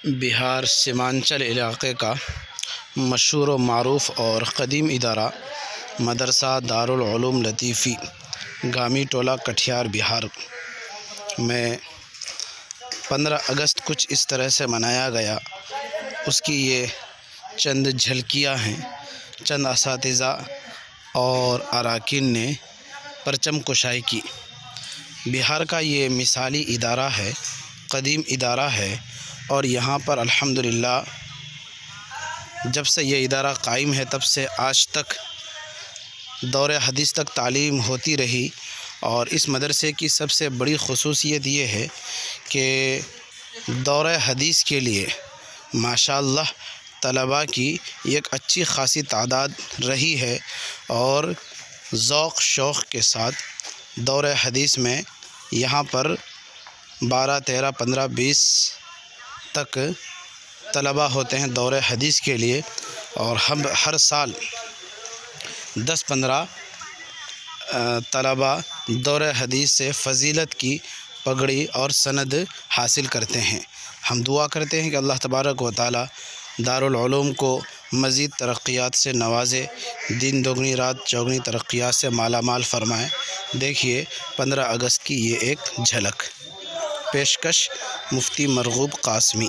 بہار سیمانچل علاقے کا مشہور و معروف اور قدیم ادارہ مدرسہ دارالعلوم لطیفی گامی ٹولہ کٹھیار بہار میں 15 اگست کچھ اس طرح سے منایا گیا۔ اس کی یہ چند جھلکیاں ہیں۔ چند اساتذہ اور اراکین نے پرچم کشائی کی۔ بہار کا یہ مثالی ادارہ ہے، قدیم ادارہ ہے، اور یہاں پر الحمدللہ جب سے یہ ادارہ قائم ہے تب سے آج تک دور حدیث تک تعلیم ہوتی رہی۔ اور اس مدرسے کی سب سے بڑی خصوصیت یہ ہے کہ دور حدیث کے لیے ماشاءاللہ طلباء کی ایک اچھی خاصی تعداد رہی ہے، اور ذوق شوق کے ساتھ دور حدیث میں یہاں پر 12 13 15 20 تک طلباء ہوتے ہیں دور حدیث کے لیے، اور ہم ہر سال 10 15 طلباء دور حدیث سے فضیلت کی پگڑی اور سند حاصل کرتے ہیں۔ ہم دعا کرتے ہیں کہ اللہ تبارک و تعالی دارالعلوم کو مزید ترقیات سے نوازے، دین دوگنی رات چوگنی ترقیات سے مالا مال فرمائے۔ دیکھیے 15 اگست کی یہ ایک جھلک۔ پیشکش مفتی مرغوب قاسمی۔